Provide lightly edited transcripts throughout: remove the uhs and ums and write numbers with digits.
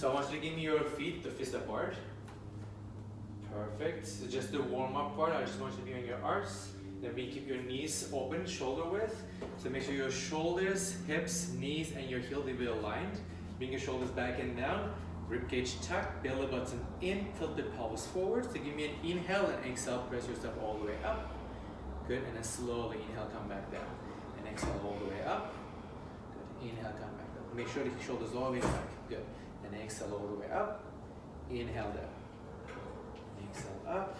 So I want you to give me your feet, the fist apart. Perfect. So just the warm-up part, I just want you to be on your arms. Then we keep your knees open, shoulder width. So make sure your shoulders, hips, knees, and your heel will be aligned. Bring your shoulders back and down. Ribcage tuck, belly button in, tilt the pelvis forward. So give me an inhale and exhale, press yourself all the way up. Good, and then slowly inhale, come back down. And exhale all the way up. Good, inhale, come back down. Make sure the shoulders all the way back. Good, and exhale all the way up. Inhale down. Exhale up.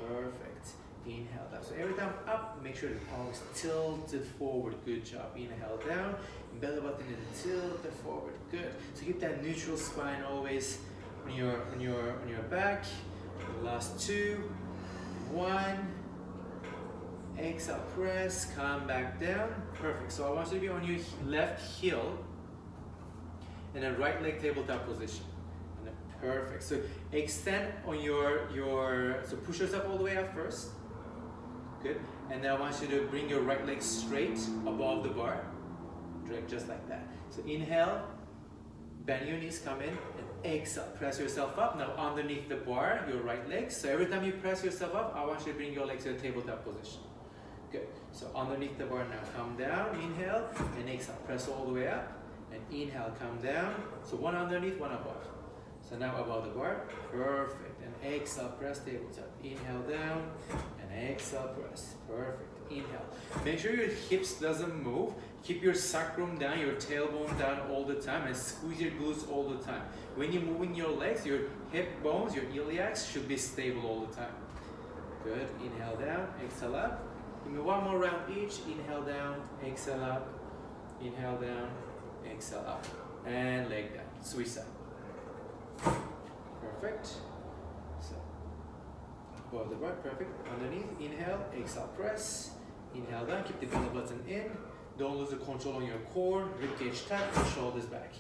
Perfect. Inhale down. So every time up, make sure the pelvis tilted forward. Good job. Inhale down. Belly button and tilted forward. Good. So keep that neutral spine always on your back. Last two. One. Exhale, press, come back down. Perfect. So I want you to be on your left heel and then right leg tabletop position. And then perfect. So extend on so push yourself all the way up first. Good. And then I want you to bring your right leg straight above the bar. Drag just like that. So inhale, bend your knees, come in, and exhale. Press yourself up. Now underneath the bar, your right leg. So every time you press yourself up, I want you to bring your legs to the tabletop position. Good. So underneath the bar now, come down, inhale, and exhale. Press all the way up, and inhale, come down. So one underneath, one above. So now above the bar, perfect. And exhale, press tabletop. Inhale down, and exhale, press. Perfect. Inhale. Make sure your hips doesn't move. Keep your sacrum down, your tailbone down all the time, and squeeze your glutes all the time. When you're moving your legs, your hip bones, your iliacs should be stable all the time. Good. Inhale down, exhale up. Give me one more round each. Inhale down, exhale up. Inhale down, exhale up. And leg down. Switch side. Perfect. So, above the bar, perfect. Underneath, inhale, exhale, press. Inhale down, keep the belly button in. Don't lose the control on your core. Ribcage tuck, shoulders back.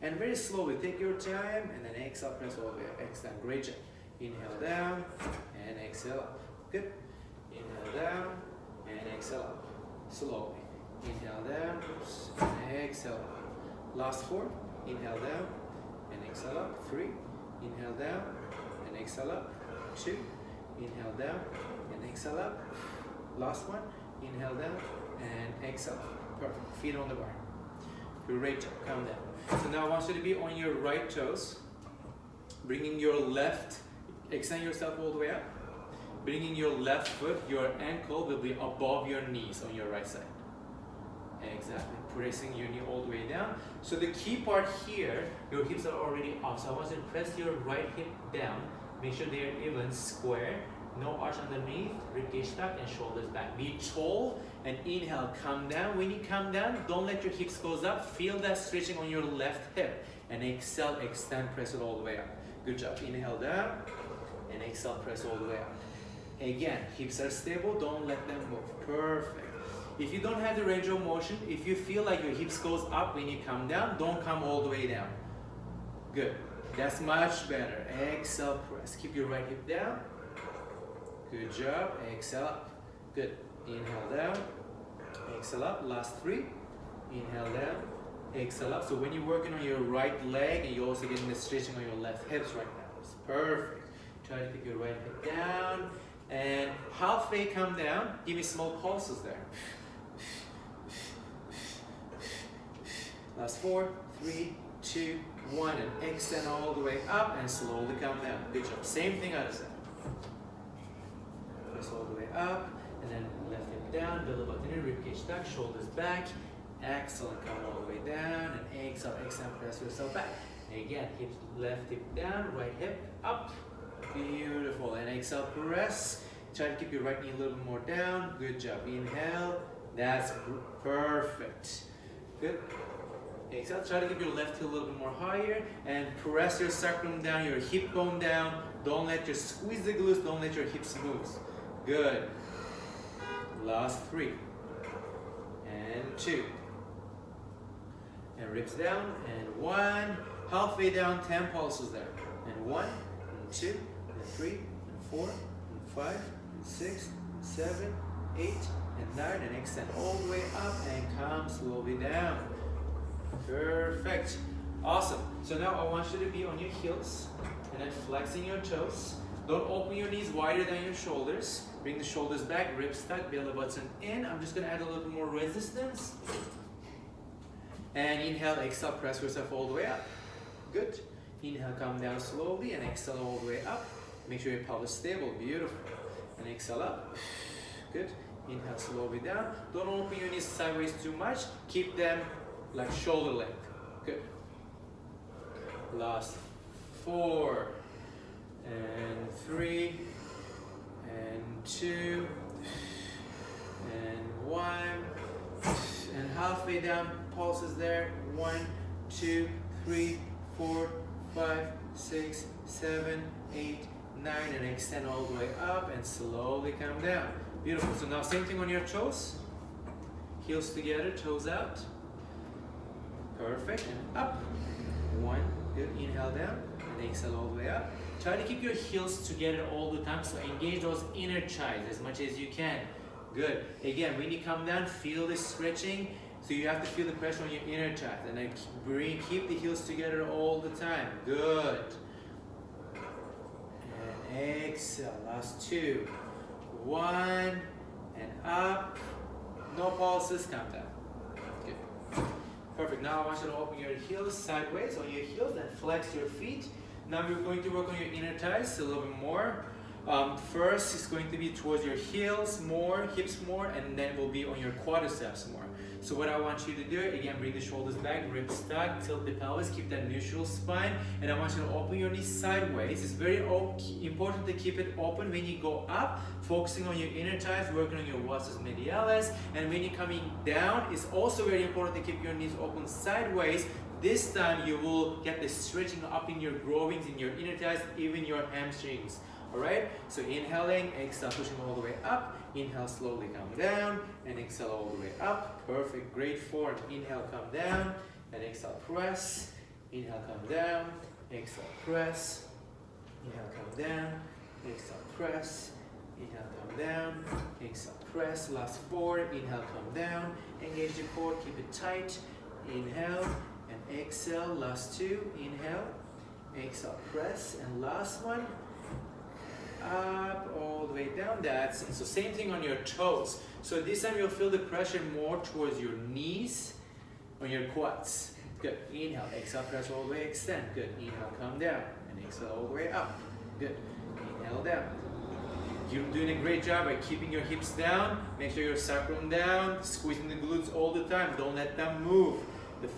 And very slowly, take your time, and then exhale, press all the way up. Extend, great job. Inhale down, and exhale up. Good. Inhale down, and exhale up. Slowly. Inhale down, oops, and exhale up. Last four. Inhale down, and exhale up. Three. Inhale down, and exhale up. Two. Inhale down, and exhale up. Last one. Inhale down, and exhale up. Perfect. Feet on the bar. Great job. Come down. So now I want you to be on your right toes. Bringing your left, extend yourself all the way up. Bringing your left foot, your ankle will be above your knees on your right side. Exactly. Pressing your knee all the way down. So the key part here, your hips are already up. So I want you to press your right hip down. Make sure they are even, square. No arch underneath, ribcage tuck, and shoulders back. Be tall and inhale, come down. When you come down, don't let your hips go up. Feel that stretching on your left hip. And exhale, extend, press it all the way up. Good job. Inhale down, and exhale, press all the way up. Again, hips are stable, don't let them move. Perfect. If you don't have the range of motion, if you feel like your hips goes up when you come down, don't come all the way down. Good. That's much better. Exhale, press. Keep your right hip down. Good job. Exhale up. Good. Inhale down. Exhale up. Last three. Inhale down. Exhale up. So when you're working on your right leg, and you're also getting the stretching on your left hips right now. It's perfect. Try to keep your right hip down. And halfway come down. Give me small pulses there. Last four, three, two, one, and extend all the way up and slowly come down. Good job. Same thing other side. Press all the way up, and then left hip down, belly button in, ribcage tuck, shoulders back. Excellent. Come all the way down, and exhale, exhale, press yourself back. Again, hips, left hip down, right hip up. Beautiful. And exhale, press. Try to keep your right knee a little more down. Good job. Inhale. That's perfect. Good. Exhale. Try to keep your left heel a little bit more higher. And press your sacrum down, your hip bone down. Don't let your squeeze the glutes. Don't let your hips move. Good. Last three. And two. And ribs down. And one. Halfway down, 10 pulses there. And one, and two, and three, and four, and five, and six, and seven, 8, and 9, and extend all the way up and come slowly down. Perfect. Awesome. So now I want you to be on your heels and then flexing your toes. Don't open your knees wider than your shoulders. Bring the shoulders back, ribs tucked, belly button in. I'm just gonna add a little bit more resistance. And inhale, exhale, press yourself all the way up. Good. Inhale, come down slowly and exhale all the way up. Make sure your pelvis is stable, beautiful. And exhale up. Good. Inhale slowly down. Don't open your knees sideways too much. Keep them like shoulder length. Good. Last 4 and 3 and 2 and 1 and halfway down, pulses there. 1, 2, 3, 4, 5, 6, 7, 8, 9, and extend all the way up and slowly come down. Beautiful. So now same thing on your toes. Heels together, toes out. Perfect. And up. 1. Good. Inhale down and exhale all the way up. Try to keep your heels together all the time. So engage those inner thighs as much as you can. Good. Again, when you come down, feel the stretching. So you have to feel the pressure on your inner thighs. And then keep the heels together all the time. Good. And exhale. Last 2. 1 and up. No pulses. Come down. Good. Perfect. Now I want you to open your heels sideways on your heels and flex your feet. Now we're going to work on your inner thighs a little bit more. First, it's going to be towards your heels more, hips more, and then will be on your quadriceps more. So what I want you to do, again, bring the shoulders back, ribs tuck, tilt the pelvis, keep that neutral spine, and I want you to open your knees sideways. It's very important to keep it open when you go up, focusing on your inner thighs, working on your vastus medialis, and when you're coming down, it's also very important to keep your knees open sideways. This time you will get the stretching up in your groins, in your inner thighs, even your hamstrings. Alright, so inhaling, exhale, pushing all the way up. Inhale, slowly come down, and exhale all the way up. Perfect, great form. Inhale, come down, and exhale, press. Inhale, come down, exhale, press. Inhale, come down, exhale, press. Inhale, come down, exhale, press. Last 4, inhale, come down. Engage the core, keep it tight. Inhale, and exhale. Last 2, inhale, exhale, press. And last one. Up, all the way down. That's it. So same thing on your toes. So this time you'll feel the pressure more towards your knees, on your quads. Good. Inhale, exhale, press all the way, extend. Good. Inhale, come down, and exhale all the way up. Good. Inhale down. You're doing a great job by keeping your hips down. Make sure your sacrum down, squeezing the glutes all the time. Don't let them move.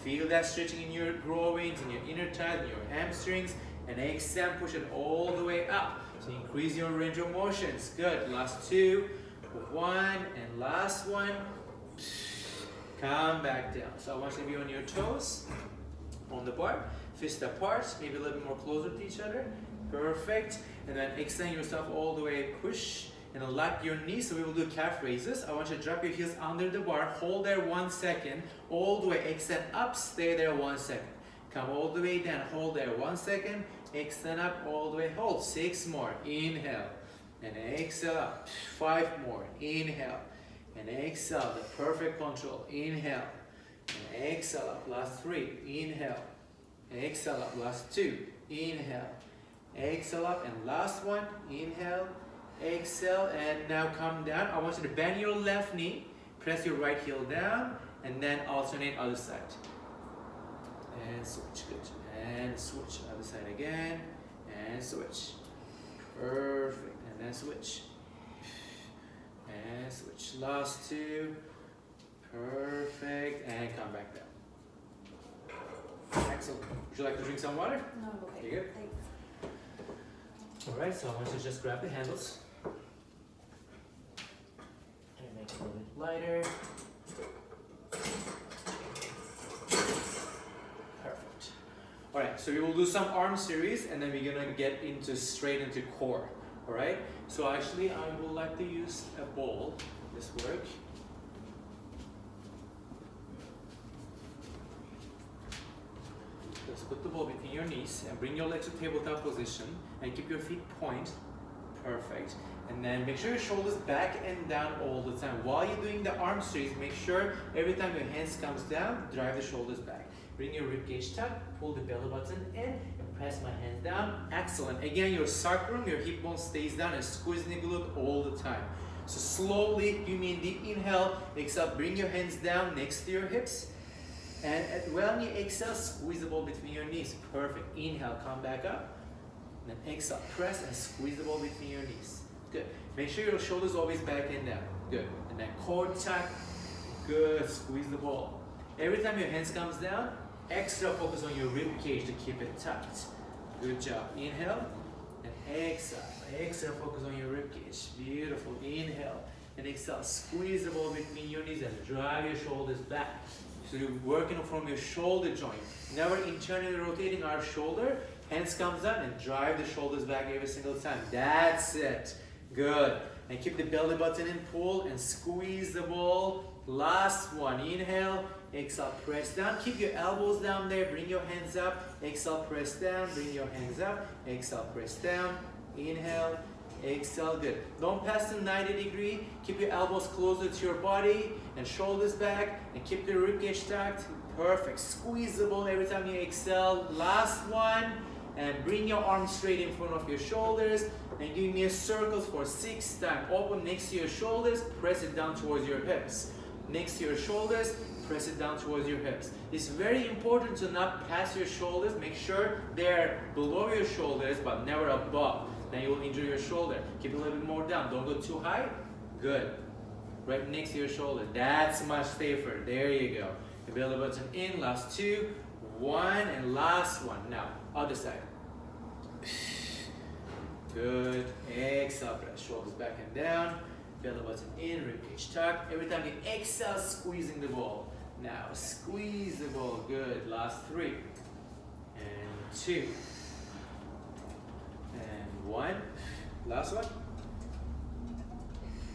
Feel that stretching in your groins, in your inner thighs, in your hamstrings, and extend, push it all the way up. So increase your range of motions. Good. Last 2, 1, and last one. Come back down. So I want you to be on your toes, on the bar, fist apart, maybe a little bit more closer to each other. Perfect. And then extend yourself all the way, push, and lock your knees. So we will do calf raises. I want you to drop your heels under the bar, hold there 1 second, all the way, extend up, stay there 1 second. Come all the way down, hold there 1 second, extend up all the way, hold. 6 more, inhale, and exhale up. 5 more, inhale, and exhale, the perfect control. Inhale, and exhale up. Last 3, inhale, exhale up. Last 2, inhale, exhale up. And last one, inhale, exhale, and now come down. I want you to bend your left knee, press your right heel down, and then alternate other side. And switch, good. And switch, other side again, and switch. Perfect, and then switch. And switch, last 2. Perfect, and come back down. Excellent. Would you like to drink some water? No, I'm okay. You good? Thanks. Alright, so I want you to just grab the handles. And make it a little bit lighter. Perfect. Alright, so we will do some arm series and then we're gonna get straight into core. Alright? So actually I would like to use a ball. This work. Just put the ball between your knees and bring your legs to tabletop position and keep your feet point. Perfect. And then make sure your shoulders back and down all the time. While you're doing the arm series, make sure every time your hands comes down, drive the shoulders back. Bring your ribcage tuck, pull the belly button in, and press my hands down. Excellent. Again, your sacrum, your hip bone stays down and squeezing the glute all the time. So slowly, give me a deep inhale, exhale, bring your hands down next to your hips. And when you exhale, squeeze the ball between your knees. Perfect. Inhale, come back up. And then exhale, press and squeeze the ball between your knees. Good. Make sure your shoulders always back and down. Good. And then core tuck. Good. Squeeze the ball. Every time your hands comes down, extra focus on your rib cage to keep it tucked. Good job. Inhale and exhale. Exhale, focus on your rib cage. Beautiful. Inhale and exhale. Squeeze the ball between your knees and drive your shoulders back. So you're working from your shoulder joint. Never internally rotating our shoulder. Hands comes down and drive the shoulders back every single time. That's it. Good. And keep the belly button in, pull and squeeze the ball. Last one. Inhale. Exhale, press down. Keep your elbows down there. Bring your hands up. Exhale, press down. Bring your hands up. Exhale, press down. Inhale. Exhale, good. Don't pass the 90 degree. Keep your elbows closer to your body and shoulders back. And keep the ribcage tucked. Perfect. Squeeze the ball every time you exhale. Last one. And bring your arms straight in front of your shoulders. And give me a circle for 6 times. Open next to your shoulders. Press it down towards your hips. Next to your shoulders. Press it down towards your hips. It's very important to not pass your shoulders. Make sure they're below your shoulders, but never above. Then you will injure your shoulder. Keep it a little bit more down. Don't go too high. Good. Right next to your shoulder. That's much safer. There you go. The belly button in. Last 2. 1 and last one. Now, other side. Good. Exhale. Press shoulders back and down. Belly button in. Ribcage tuck. Every time you exhale, squeezing the ball. Now, squeeze the ball. Good. Last 3. And 2. And 1. Last one.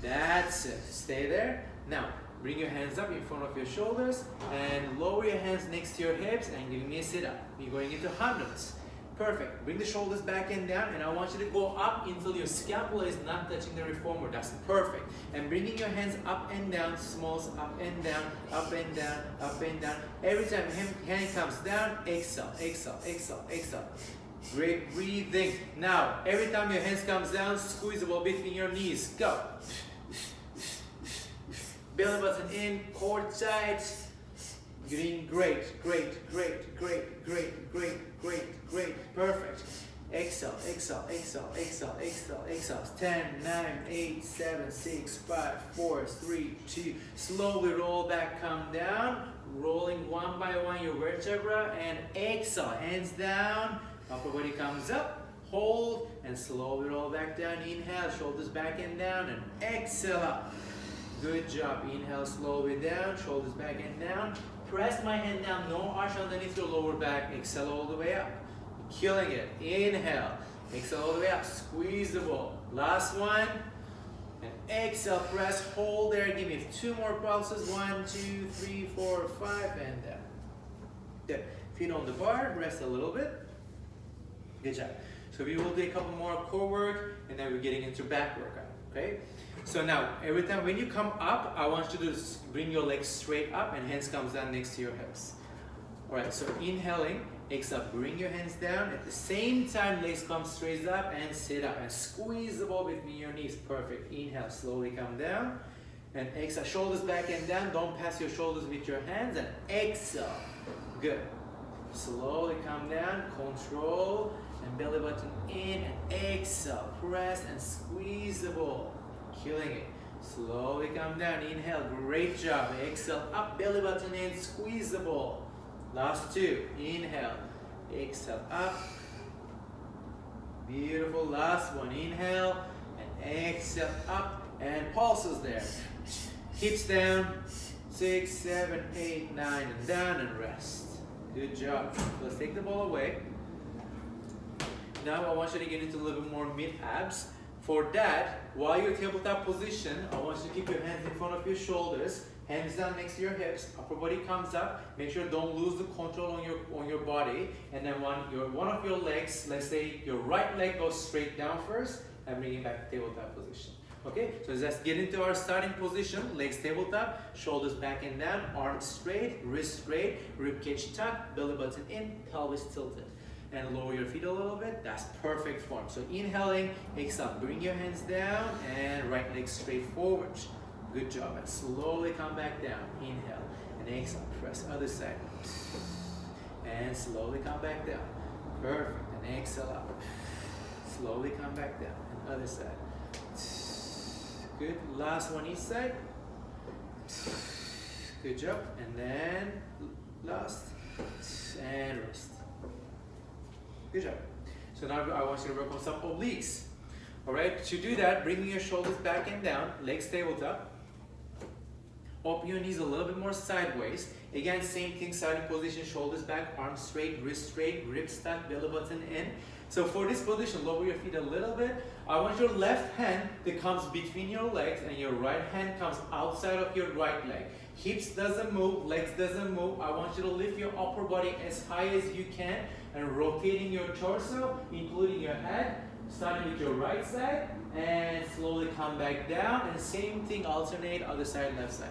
That's it. Stay there. Now, bring your hands up in front of your shoulders and lower your hands next to your hips and give me a sit up. You're going into hundreds. Perfect. Bring the shoulders back and down, and I want you to go up until your scapula is not touching the reformer. That's perfect. And bringing your hands up and down, smalls up and down, up and down, up and down. Every time hand comes down, exhale, exhale, exhale, exhale. Great breathing. Now, every time your hands comes down, squeeze the ball between your knees. Go. Belly button in, core tight. Doing great, great, great, great, great, great, great, great. Perfect. Exhale, exhale, exhale, exhale, exhale, exhale. 10, 9, 8, 7, 6, 5, 4, 3, 2. Slowly roll back, come down. Rolling one by one your vertebra and exhale. Hands down. Upper body comes up. Hold and slowly roll back down. Inhale, shoulders back and down, and exhale up. Good job. Inhale slowly down, shoulders back and down. Press my hand down, no arch underneath your lower back. Exhale all the way up. Killing it. Inhale. Exhale all the way up. Squeeze the ball. Last one. And exhale, press, hold there. Give me 2 more pulses. 1, 2, 3, 4, 5, and down. Good. Feet on the bar, rest a little bit. Good job. So we will do a couple more core work, and then we're getting into back workout. Okay? So now, every time when you come up, I want you to bring your legs straight up and hands comes down next to your hips. Alright, so inhaling, exhale, bring your hands down. At the same time, legs come straight up and sit up. And squeeze the ball between your knees. Perfect. Inhale, slowly come down. And exhale, shoulders back and down. Don't pass your shoulders with your hands. And exhale. Good. Slowly come down, control. And belly button in and exhale. Press and squeeze the ball. Killing it. Slowly come down. Inhale. Great job. Exhale. Up. Belly button in. Squeeze the ball. Last 2. Inhale. Exhale. Up. Beautiful. Last one. Inhale. And exhale. Up. And pulses there. Hips down. 6, 7, 8, 9. And down and rest. Good job. Let's take the ball away. Now I want you to get into a little bit more mid-abs. For that, while you're tabletop position, I want you to keep your hands in front of your shoulders, hands down next to your hips, upper body comes up. Make sure don't lose the control on your body. And then one of your legs, let's say your right leg goes straight down first, and bring it back to tabletop position. Okay, so let's get into our starting position. Legs tabletop, shoulders back and down, arms straight, wrists straight, rib cage tucked, belly button in, pelvis tilted. And lower your feet a little bit. That's perfect form. So inhaling, exhale, bring your hands down and right leg straight forward. Good job. And slowly come back down. Inhale and exhale. Press other side. And slowly come back down. Perfect. And exhale up. Slowly come back down. And other side. Good. Last one each side. Good job. And then last. And rest. Good job. So now I want you to work on some obliques. Alright, to do that, bringing your shoulders back and down, legs tabletop. Open your knees a little bit more sideways. Again, same thing, starting position, shoulders back, arms straight, wrists straight, ribs stuck, belly button in. So for this position, lower your feet a little bit. I want your left hand that comes between your legs and your right hand comes outside of your right leg. Hips doesn't move, legs doesn't move. I want you to lift your upper body as high as you can and rotating your torso, including your head, starting with your right side and slowly come back down. And same thing, alternate other side, left side.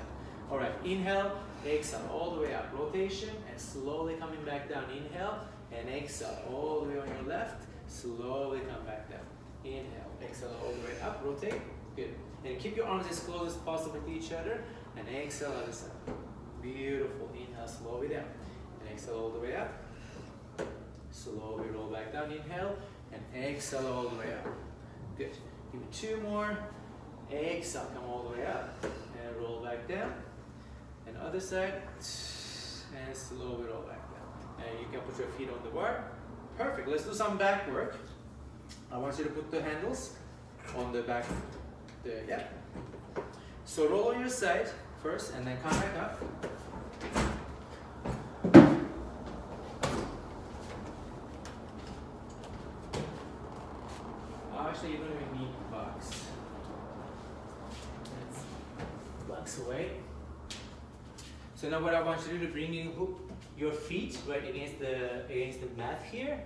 All right, inhale, exhale, all the way up, rotation, and slowly coming back down. Inhale and exhale, all the way on your left, slowly come back down. Inhale, exhale, all the way up, rotate, good. And keep your arms as close as possible to each other, and exhale, other side. Beautiful, inhale, slowly down, and exhale all the way up. Slowly roll back down, inhale, and exhale all the way up. Good, give me two more, exhale, come all the way up, and roll back down. And other side, and slowly roll back down. And you can put your feet on the bar. Perfect, let's do some back work. I want you to put the handles on the back. Yeah. So roll on your side first, and then come back up. Actually, you don't even need box. Let's box away. So now what I want you to do is bring your feet right against the mat here,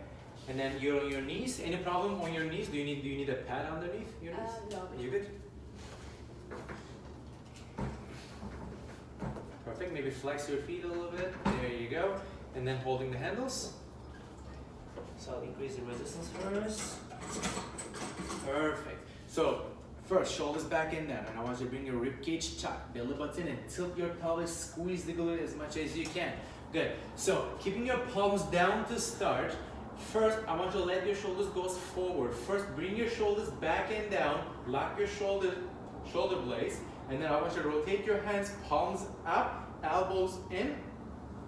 and then you're on your knees. Any problem on your knees? Do you need a pad underneath your knees? No. You good? Perfect. Maybe flex your feet a little bit. There you go. And then holding the handles. So I'll increase the resistance first. Perfect. So first, shoulders back and down, and I want you to bring your rib cage tucked, belly button in, and tilt your pelvis, squeeze the glute as much as you can. Good. So keeping your palms down to start. First, I want you to let your shoulders go forward. First, bring your shoulders back and down, lock your shoulder blades, and then I want you to rotate your hands, palms up, elbows in,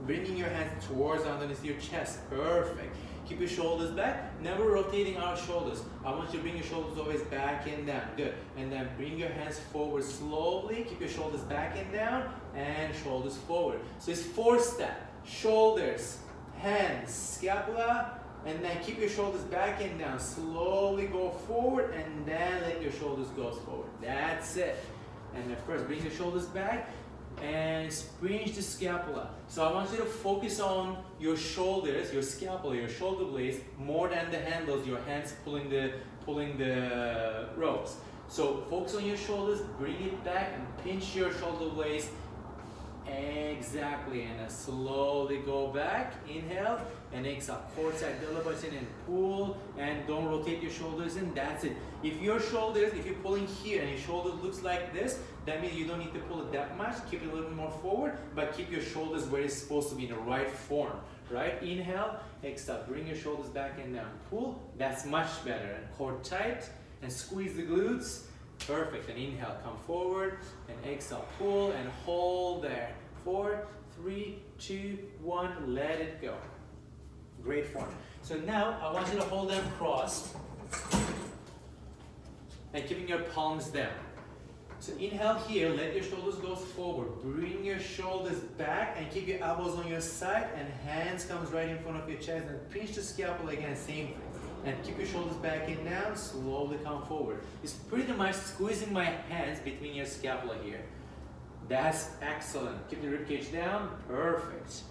bringing your hands towards underneath your chest. Perfect. Keep your shoulders back, never rotating our shoulders. I want you to bring your shoulders always back and down. Good. And then bring your hands forward slowly. Keep your shoulders back and down, and shoulders forward. So it's 4-step. Shoulders, hands, scapula, and then keep your shoulders back and down. Slowly go forward, and then let your shoulders go forward. That's it. And then first, bring your shoulders back, and springe the scapula. So I want you to focus on your shoulders, your scapula, your shoulder blades, more than the handles, your hands pulling the ropes. So focus on your shoulders, bring it back, and pinch your shoulder blades. Exactly, and then slowly go back. Inhale and exhale. Core side, belly button, and pull, and don't rotate your shoulders in. That's it. If you're pulling here and your shoulders looks like this, that means you don't need to pull it that much. Keep it a little more forward, but keep your shoulders where it's supposed to be in the right form. Right? Inhale, exhale. Bring your shoulders back and down. Pull. That's much better. And core tight, and squeeze the glutes. Perfect. And inhale, come forward, and exhale, pull, and hold there. 4, 3, 2, 1, let it go. Great form. So now I want you to hold them crossed and keeping your palms down. So inhale here, let your shoulders go forward. Bring your shoulders back and keep your elbows on your side, and hands comes right in front of your chest, and pinch the scapula again, same thing. And keep your shoulders back and down, slowly come forward. It's pretty much squeezing my hands between your scapula here. That's excellent. Keep the ribcage down, perfect.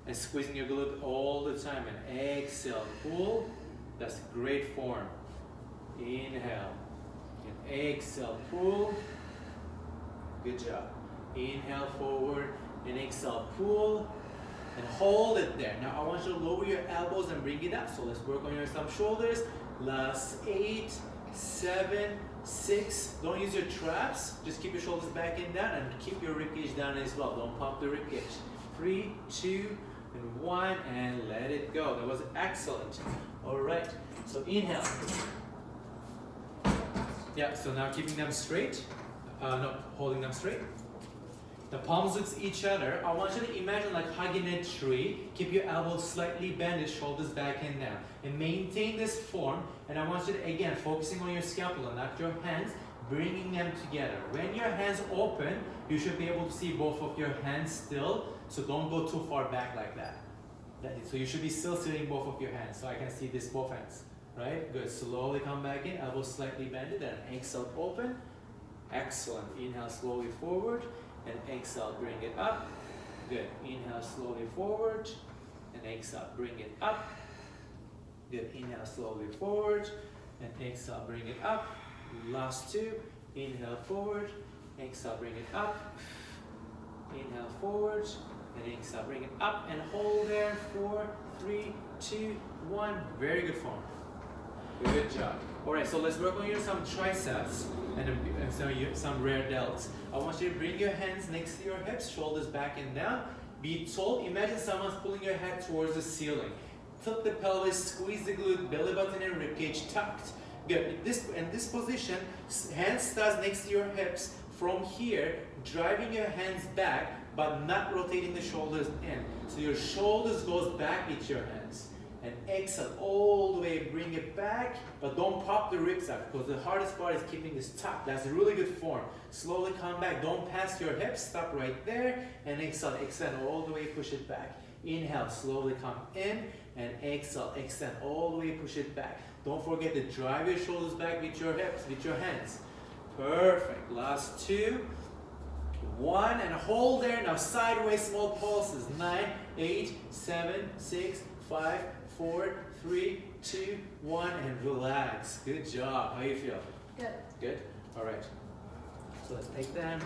And squeezing your glute all the time, and exhale, pull. That's great form. Inhale, And exhale, pull. Good job. Inhale forward and exhale, pull. And hold it there. Now I want you to lower your elbows and bring it up. So let's work on your some shoulders. Last 8, 7, 6. Don't use your traps. Just keep your shoulders back and down and keep your ribcage down as well. Don't pop the ribcage. 3, 2, and 1, and let it go. That was excellent. All right. So inhale. Yeah. So now keeping them straight. No, holding them straight. The palms with each other. I want you to imagine like hugging a tree. Keep your elbows slightly bent, shoulders back and down. And maintain this form. And I want you to, again, focusing on your scapula, not your hands, bringing them together. When your hands open, you should be able to see both of your hands still. So don't go too far back like that. So you should be still seeing both of your hands. So I can see this both hands. Right? Good. Slowly come back in. Elbows slightly bended. And exhale, open. Excellent. Inhale slowly forward. And exhale, bring it up. Good. Inhale slowly forward. And exhale, bring it up. Good. Inhale slowly forward. And exhale, bring it up. Last 2. Inhale forward. Exhale, bring it up. Inhale forward. And exhale, bring it up. And hold there. 4, 3, 2, 1. Very good form. Good job. Alright, so let's work on your some triceps and some rear delts. I want you to bring your hands next to your hips, shoulders back and down. Be tall. Imagine someone's pulling your head towards the ceiling. Tilt the pelvis, squeeze the glute, belly button and ribcage tucked. Good. In this position, hands starts next to your hips. From here, driving your hands back, but not rotating the shoulders in. So your shoulders goes back with your hands. And exhale all the way, bring it back, but don't pop the ribs out because the hardest part is keeping this tucked. That's a really good form. Slowly come back, don't pass your hips, stop right there, and exhale, extend all the way, push it back. Inhale, slowly come in, and exhale, extend all the way, push it back. Don't forget to drive your shoulders back with your hips, with your hands. Perfect. Last 2, 1, and hold there. Now sideways small pulses. 9, 8, 7, 6, 5, 4, 3, 2, 1, and relax. Good job. How you feel? Good. Good? All right. So let's take them.